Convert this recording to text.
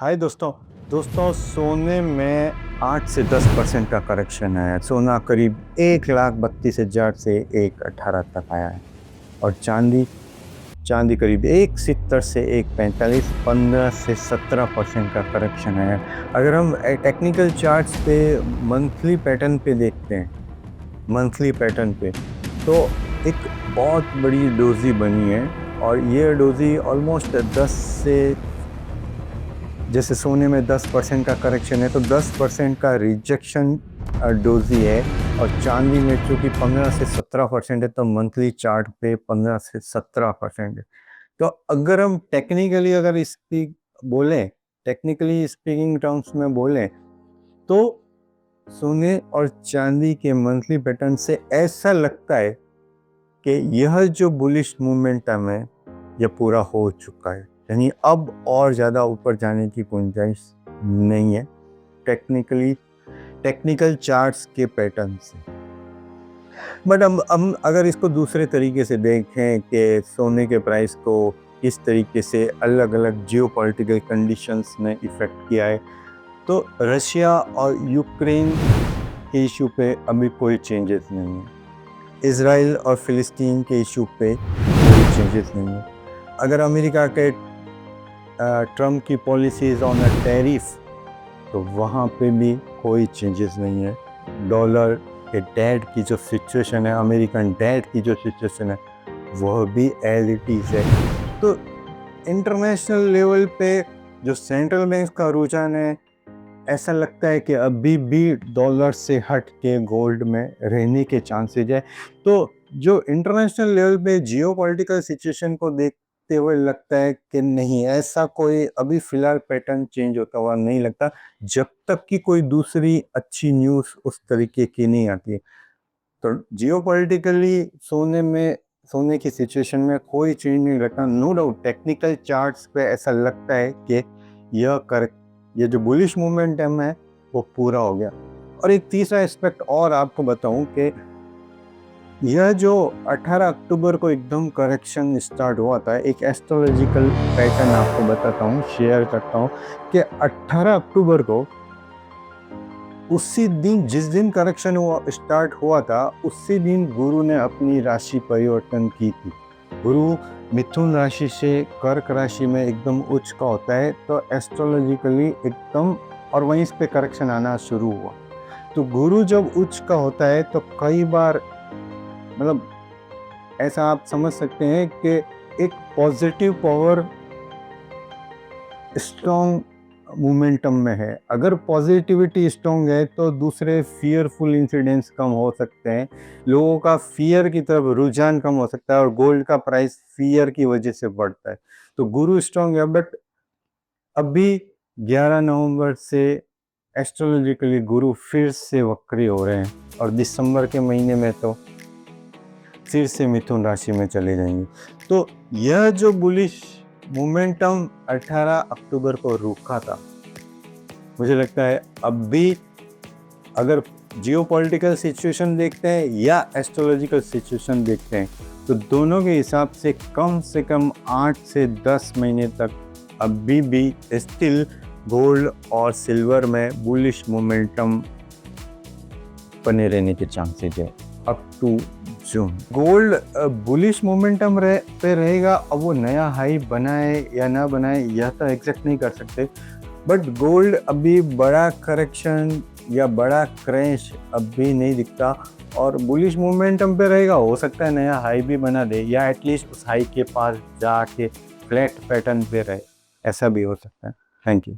हाय दोस्तों। सोने में 8 से 10% का करेक्शन है। सोना करीब 1,32,000 से 1,18 तक आया है और चांदी करीब 1,70 से 1,45, 15 से 17% का करेक्शन है। अगर हम टेक्निकल चार्ट्स पे मंथली पैटर्न पे देखते हैं, तो एक बहुत बड़ी डोजी बनी है और ये डोजी ऑलमोस्ट 10 से, जैसे सोने में 10% का करेक्शन है तो 10% का रिजेक्शन डोजी है, और चांदी में चूंकि 15 से 17% है तो मंथली चार्ट पे 15 से 17% है। तो अगर हम टेक्निकली स्पीकिंग टर्म्स में बोलें तो सोने और चांदी के मंथली पैटर्न से ऐसा लगता है कि यह जो बुलिश मोमेंटम है यह पूरा हो चुका है, यानी अब और ज़्यादा ऊपर जाने की गुंजाइश नहीं है टेक्निकल चार्ट्स के पैटर्न से। बट हम अगर इसको दूसरे तरीके से देखें कि सोने के प्राइस को किस तरीके से अलग अलग जियोपॉलिटिकल कंडीशंस ने इफ़ेक्ट किया है, तो रशिया और यूक्रेन के इशू पे अभी कोई चेंजेस नहीं है। इज़राइल और फ़िलिस्तीन के इशू पे कोई चेंजेस नहीं है। अगर अमेरिका के ट्रम्प की पॉलिसीज़ ऑन अ टैरिफ, तो वहाँ पे भी कोई चेंजेस नहीं है। डॉलर के डेट की जो सिचुएशन है, अमेरिकन डेट की जो सिचुएशन है, वह भी एज इट इज़ है। तो इंटरनेशनल लेवल पे जो सेंट्रल बैंक का रुझान है, ऐसा लगता है कि अभी भी डॉलर से हट के गोल्ड में रहने के चांसेज है। तो जो इंटरनेशनल लेवल पे जियोपॉलिटिकल सिचुएशन को देखते हुए लगता है कि नहीं, ऐसा कोई अभी फिलहाल पैटर्न चेंज होता हुआ नहीं लगता, जब तक कि कोई दूसरी अच्छी न्यूज़ उस तरीके की नहीं आती। तो जियोपॉलिटिकली सोने की सिचुएशन में कोई चेंज नहीं लगता। नो डाउट टेक्निकल चार्ट्स पे ऐसा लगता है कि ये जो बुलिश मोमेंटम है वो पूरा हो गया। और एक तीसरा एस्पेक्ट और आपको बताऊं कि यह जो 18 अक्टूबर को एकदम करेक्शन स्टार्ट हुआ था, एक एस्ट्रोलॉजिकल पैटर्न आपको बताता हूँ, शेयर करता हूँ कि 18 अक्टूबर को, उसी दिन जिस दिन करेक्शन स्टार्ट हुआ था, उसी दिन गुरु ने अपनी राशि परिवर्तन की थी। गुरु मिथुन राशि से कर्क राशि में एकदम उच्च का होता है, तो एस्ट्रोलॉजिकली एकदम, और वहीं पे करेक्शन आना शुरू हुआ। तो गुरु जब उच्च का होता है तो कई बार, मतलब ऐसा आप समझ सकते हैं कि एक पॉजिटिव पावर स्ट्रॉन्ग मोमेंटम में है। अगर पॉजिटिविटी स्ट्रॉन्ग है तो दूसरे फियरफुल इंसिडेंट्स कम हो सकते हैं, लोगों का फियर की तरफ रुझान कम हो सकता है, और गोल्ड का प्राइस फियर की वजह से बढ़ता है। तो गुरु स्ट्रॉन्ग है, बट अभी 11 नवंबर से एस्ट्रोलॉजिकली गुरु फिर से वक्री हो रहे हैं, और दिसंबर के महीने में तो फिर से मिथुन राशि में चले जाएंगे। तो यह जो बुलिश मोमेंटम 18 अक्टूबर को रुका था, मुझे लगता है अब भी अगर जियोपॉलिटिकल सिचुएशन देखते हैं या एस्ट्रोलॉजिकल सिचुएशन देखते हैं, तो दोनों के हिसाब से कम 8 से 10 महीने तक अभी भी स्टिल गोल्ड और सिल्वर में बुलिश मोमेंटम बने रहने के चांसेस है up to June. Gold bullish momentum पे रहेगा। अब वो नया हाई बनाए या ना बनाए यह तो एग्जैक्ट नहीं कर सकते, बट गोल्ड अभी बड़ा करेक्शन या बड़ा क्रैश अभी नहीं दिखता, और बुलिश मोमेंटम पे रहेगा। हो सकता है नया हाई भी बना दे, या एटलीस्ट उस हाई के पास जाके फ्लैट पैटर्न पे रहे, ऐसा भी हो सकता है। Thank you.